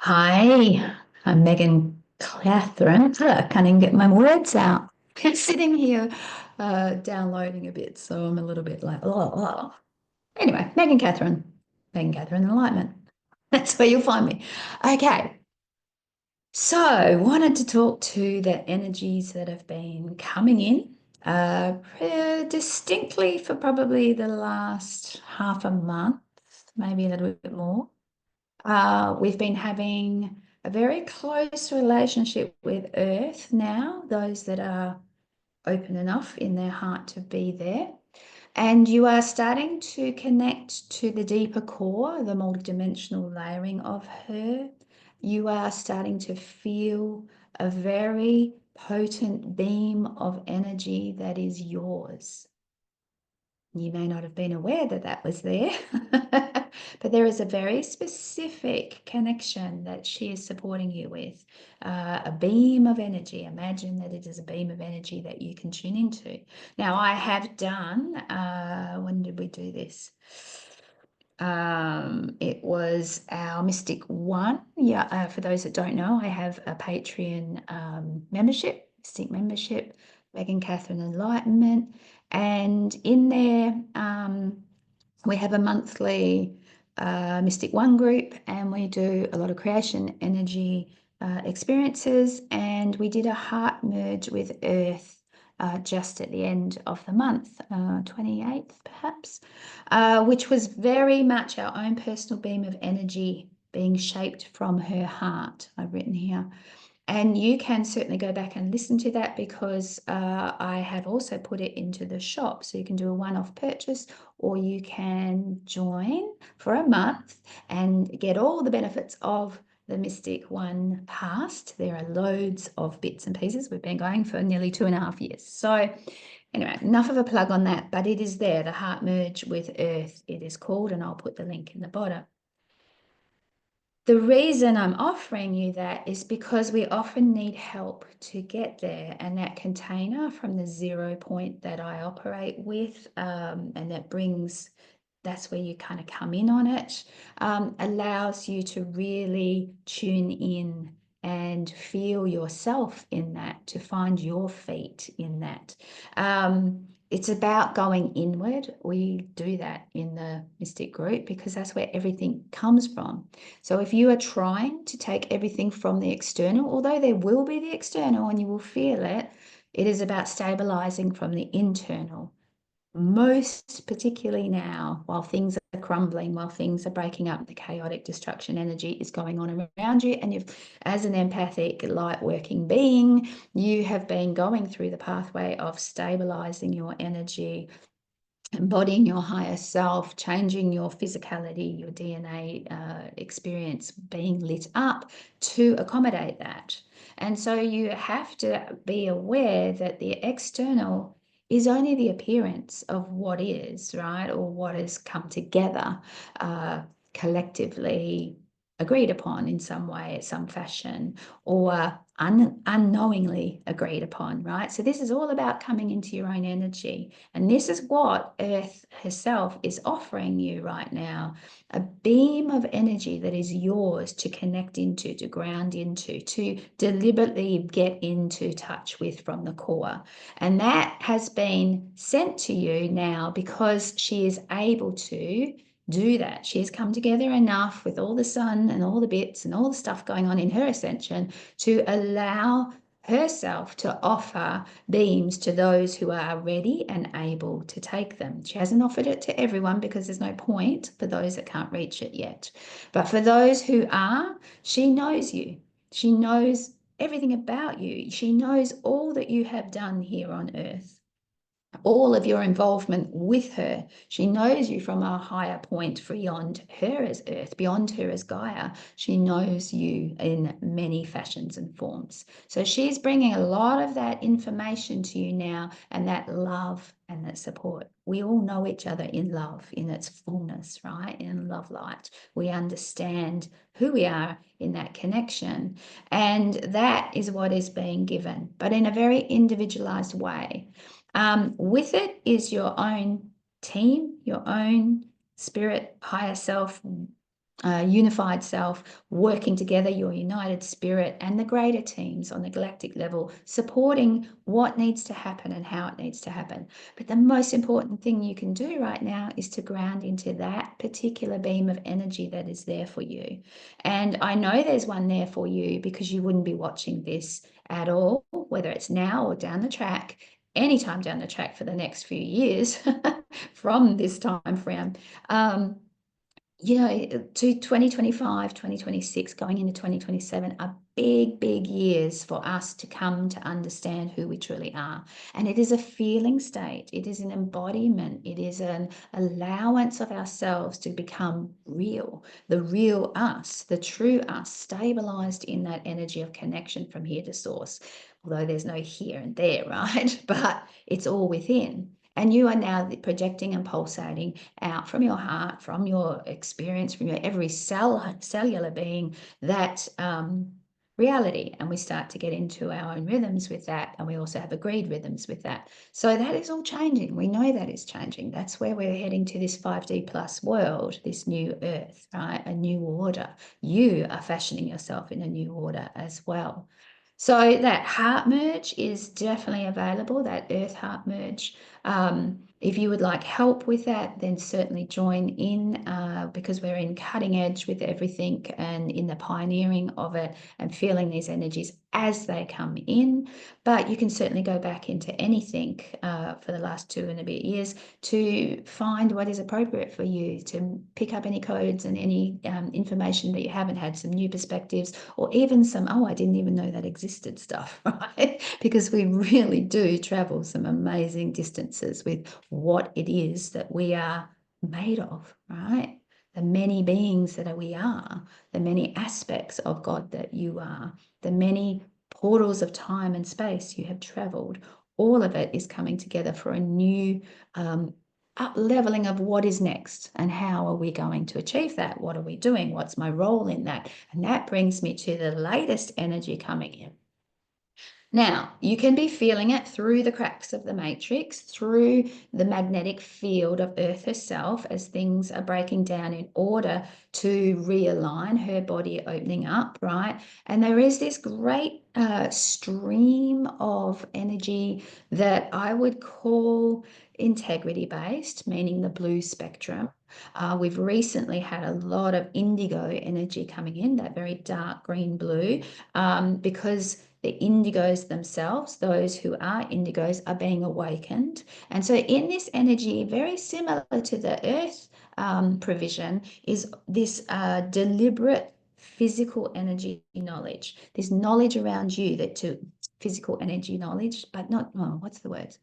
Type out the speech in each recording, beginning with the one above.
Hi, I'm Megan Catherin. I can't even get my words out. Sitting here downloading a bit, so I'm a little bit like, oh. Anyway, Megan Catherin Enlightenment. That's where you'll find me. Okay, so wanted to talk to the energies that have been coming in distinctly for probably the last half a month, maybe a little bit more. We've been having a very close relationship with Earth now, those that are open enough in their heart to be there. And you are starting to connect to the deeper core, the multidimensional layering of her. You are starting to feel a very potent beam of energy that is yours. You may not have been aware that that was there, but there is a very specific connection that she is supporting you with, a beam of energy. Imagine that it is a beam of energy that you can tune into. Now, I have done, when did we do this? It was our Mystic One. Yeah, for those that don't know, I have a Patreon membership, Mystic membership, Megan Catherin Enlightenment. And in there, we have a monthly Mystic One group, and we do a lot of creation energy experiences. And we did a heart merge with Earth just at the end of the month, 28th perhaps, which was very much our own personal beam of energy being shaped from her heart. I've written here. And you can certainly go back and listen to that because I have also put it into the shop. So you can do a one-off purchase, or you can join for a month and get all the benefits of the Mystic One past. There are loads of bits and pieces. We've been going for nearly 2.5 years. So anyway, enough of a plug on that, but it is there, the Heart Merge with Earth, it is called, and I'll put the link in the bottom. The reason I'm offering you that is because we often need help to get there. And that container from the 0 point that I operate with, and that's where you kind of come in on it, allows you to really tune in and feel yourself in that, to find your feet in that. It's about going inward. We do that in the Mystic group because that's where everything comes from. So if you are trying to take everything from the external, although there will be the external and you will feel it, it is about stabilizing from the internal. Most particularly now, while things are crumbling, while things are breaking up, the chaotic destruction energy is going on around you. And as an empathic, light working being, you have been going through the pathway of stabilizing your energy, embodying your higher self, changing your physicality, your DNA experience being lit up to accommodate that. And so you have to be aware that the external is only the appearance of what is, right? Or what has come together collectively agreed upon in some way, some fashion, or unknowingly agreed upon, right? So this is all about coming into your own energy. And this is what Earth herself is offering you right now, a beam of energy that is yours to connect into, to ground into, to deliberately get into touch with from the core. And that has been sent to you now because she is able to do that. She has come together enough with all the sun and all the bits and all the stuff going on in her ascension to allow herself to offer beams to those who are ready and able to take them. She hasn't offered it to everyone because there's no point for those that can't reach it yet. But for those who are, she knows you. She knows everything about you. She knows all that you have done here on earth, all of your involvement with her. She knows you from a higher point beyond her as Earth, beyond her as Gaia. She knows you in many fashions and forms. So she's bringing a lot of that information to you now, and that love and that support. We all know each other in love, in its fullness, right? In love light. We understand who we are in that connection. And that is what is being given, but in a very individualized way. With it is your own team, your own spirit, higher self unified self working together, your united spirit, and the greater teams on the galactic level supporting what needs to happen and how it needs to happen. But the most important thing you can do right now is to ground into that particular beam of energy that is there for you. And I know there's one there for you because you wouldn't be watching this at all, whether it's now or down the track, anytime down the track for the next few years from this time frame. To 2025, 2026, going into 2027 are big years for us to come to understand who we truly are. And it is a feeling state. It is an embodiment. It is an allowance of ourselves to become real, the real us, the true us, stabilized in that energy of connection from here to source. Although there's no here and there, right? But it's all within. And you are now projecting and pulsating out from your heart, from your experience, from your every cellular being, that reality. And we start to get into our own rhythms with that. And we also have agreed rhythms with that. So that is all changing. We know that is changing. That's where we're heading to, this 5D plus world, this new earth, right? A new order. You are fashioning yourself in a new order as well. So that heart merge is definitely available, that earth heart merge. If you would like help with that, then certainly join in, because we're in cutting edge with everything and in the pioneering of it and feeling these energies as they come in. But you can certainly go back into anything for the last 2 and a bit years to find what is appropriate for you, to pick up any codes and any information that you haven't had, some new perspectives, or even some, oh, I didn't even know that existed stuff, right? Because we really do travel some amazing distances with what it is that we are made of, right? The many beings that we are, the many aspects of God that you are, the many portals of time and space you have traveled, all of it is coming together for a new up leveling of what is next and how are we going to achieve that? What are we doing? What's my role in that? And that brings me to the latest energy coming in. Now, you can be feeling it through the cracks of the matrix, through the magnetic field of Earth herself, as things are breaking down in order to realign, her body opening up, right? And there is this great stream of energy that I would call integrity based, meaning the blue spectrum. We've recently had a lot of indigo energy coming in, that very dark green blue, because the indigos themselves, those who are indigos, are being awakened. And so in this energy, very similar to the earth provision, is this deliberate physical energy knowledge, this knowledge around you, that to physical energy knowledge, but not, oh, what's the word?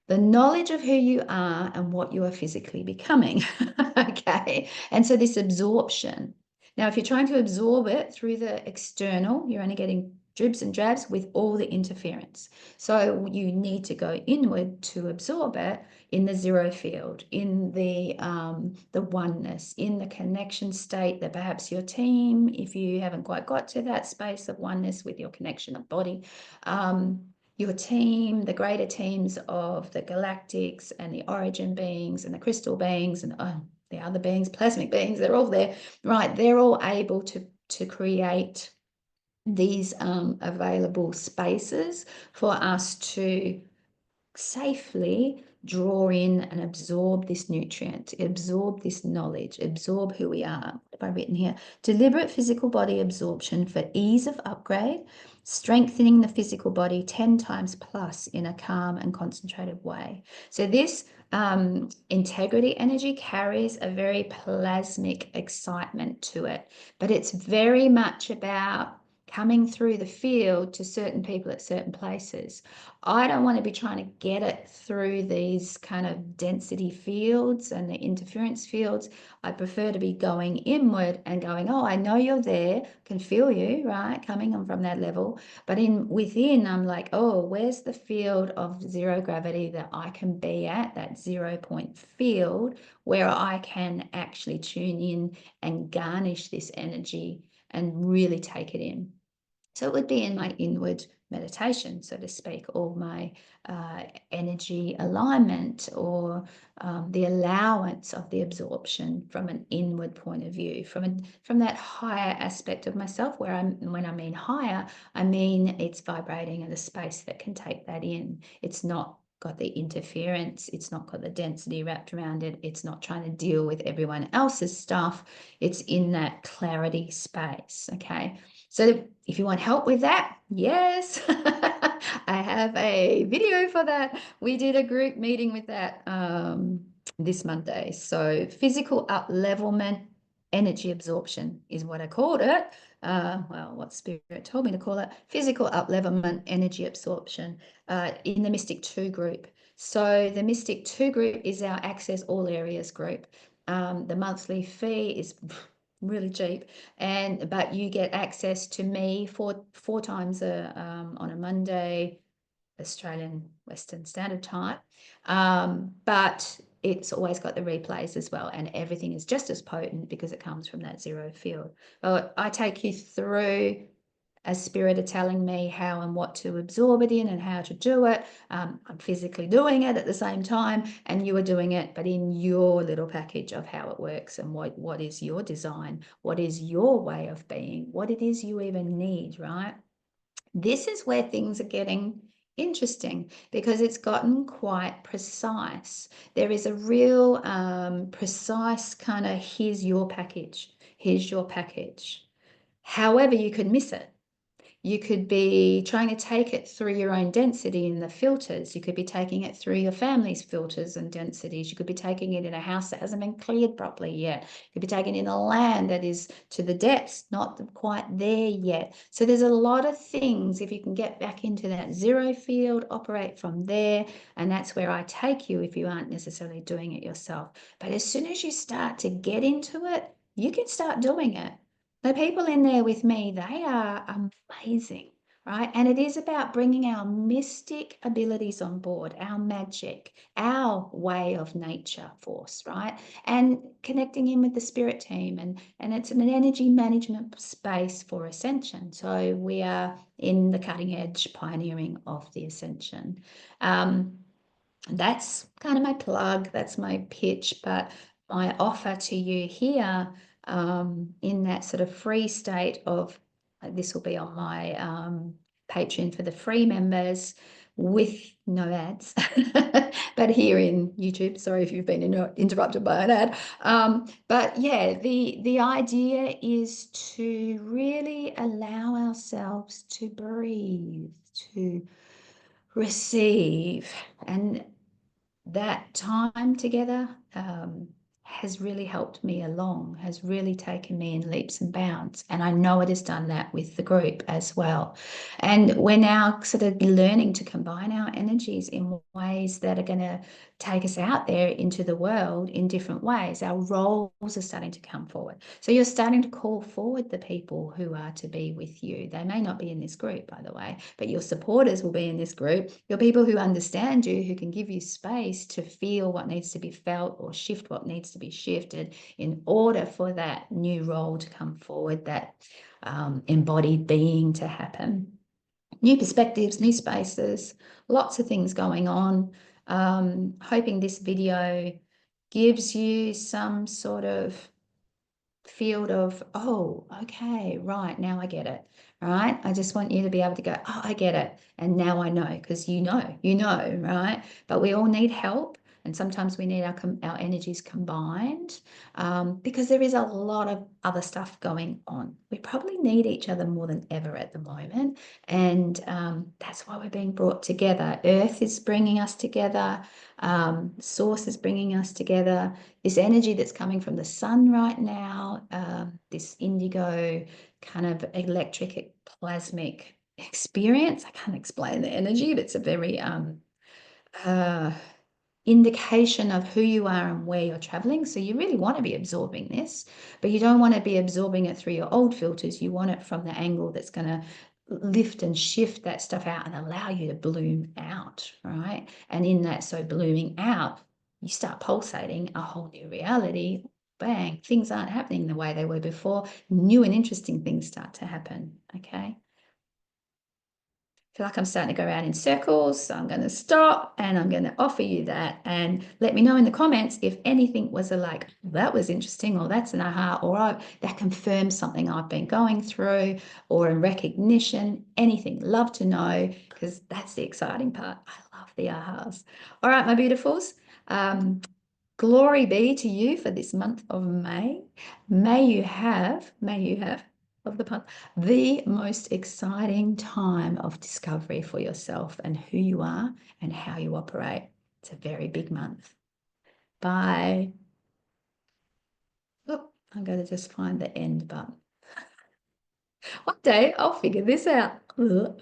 The knowledge of who you are and what you are physically becoming. Okay. And so this absorption. Now, if you're trying to absorb it through the external, you're only getting dribs and drabs with all the interference. So you need to go inward to absorb it in the zero field, in the oneness, in the connection state that perhaps your team, if you haven't quite got to that space of oneness with your connection of body, your team, the greater teams of the galactics and the origin beings and the crystal beings and the other beings, plasmic beings, they're all there, right? They're all able to create these available spaces for us to safely draw in and absorb this nutrient, absorb this knowledge, absorb who we are. What have I written here? Deliberate physical body absorption for ease of upgrade, strengthening the physical body 10 times plus in a calm and concentrated way. So this integrity energy carries a very plasmic excitement to it, but it's very much about coming through the field to certain people at certain places. I don't want to be trying to get it through these kind of density fields and the interference fields. I prefer to be going inward and going, oh, I know you're there, can feel you, right? Coming on from that level. But within, I'm like, oh, where's the field of zero gravity that I can be at, that 0 point field where I can actually tune in and garnish this energy and really take it in. So it would be in my inward meditation, so to speak, or my energy alignment, or the allowance of the absorption from an inward point of view, from that higher aspect of myself, where when I mean higher, I mean it's vibrating at a space that can take that in. It's not got the interference, it's not got the density wrapped around it, it's not trying to deal with everyone else's stuff, it's in that clarity space. Okay, so if you want help with that, yes, I have a video for that. We did a group meeting with that this Monday. So physical up-levelment, energy absorption is what I called it. Well, what Spirit told me to call it, physical up-levelment, energy absorption, in the Mystic 2 group. So the Mystic 2 group is our Access All Areas group. The monthly fee is really cheap, but you get access to me four times on a Monday, Australian Western Standard Time, but it's always got the replays as well, and everything is just as potent because it comes from that zero field. Well, I take you through as Spirit are telling me how and what to absorb it in and how to do it. I'm physically doing it at the same time, and you are doing it, but in your little package of how it works and what is your design, what is your way of being, what it is you even need, right? This is where things are getting interesting, because it's gotten quite precise. There is a real precise kind of, here's your package, here's your package. However, you could miss it. You could be trying to take it through your own density in the filters. You could be taking it through your family's filters and densities. You could be taking it in a house that hasn't been cleared properly yet. You could be taking it in a land that is to the depths, not quite there yet. So there's a lot of things, if you can get back into that zero field, operate from there, and that's where I take you if you aren't necessarily doing it yourself. But as soon as you start to get into it, you can start doing it. The people in there with me, they are amazing, right? And it is about bringing our mystic abilities on board, our magic, our way of nature force, right? And connecting in with the spirit team. And it's an energy management space for ascension. So we are in the cutting edge pioneering of the ascension. That's kind of my plug, that's my pitch, but my offer to you here, in that sort of free state of, this will be on my Patreon for the free members with no ads, but here in YouTube, sorry if you've been interrupted by an ad. But yeah, the idea is to really allow ourselves to breathe, to receive, and that time together has really helped me along, has really taken me in leaps and bounds. And I know it has done that with the group as well. And we're now sort of learning to combine our energies in ways that are going to take us out there into the world in different ways. Our roles are starting to come forward. So you're starting to call forward the people who are to be with you. They may not be in this group, by the way, but your supporters will be in this group. Your people who understand you, who can give you space to feel what needs to be felt or shift what needs to be shifted in order for that new role to come forward, that embodied being to happen. New perspectives, new spaces, lots of things going on. Hoping this video gives you some sort of field of, oh, okay, right, now I get it, right? I just want you to be able to go, oh, I get it, and now I know, because you know, right? But we all need help, and sometimes we need our energies combined, because there is a lot of other stuff going on. We probably need each other more than ever at the moment, and that's why we're being brought together. Earth is bringing us together. Source is bringing us together. This energy that's coming from the sun right now, this indigo kind of electric plasmic experience. I can't explain the energy, but it's a very indication of who you are and where you're traveling. So you really want to be absorbing this, but you don't want to be absorbing it through your old filters. You want it from the angle that's going to lift and shift that stuff out and allow you to bloom out, right? And in that, so blooming out, you start pulsating a whole new reality. Bang, things aren't happening the way they were before. New and interesting things start to happen, okay? feel like I'm starting to go around in circles, so I'm going to stop and I'm going to offer you that. And let me know in the comments if anything was like, that was interesting, or that's an aha, or that confirms something I've been going through, or in recognition, anything. Love to know, because that's the exciting part. I love the ahas. All right, my beautifuls. Glory be to you for this month of May. May you have of the pun, the most exciting time of discovery for yourself and who you are and how you operate. It's a very big month. Bye. Oh, I'm going to just find the end button. One day I'll figure this out. Ugh.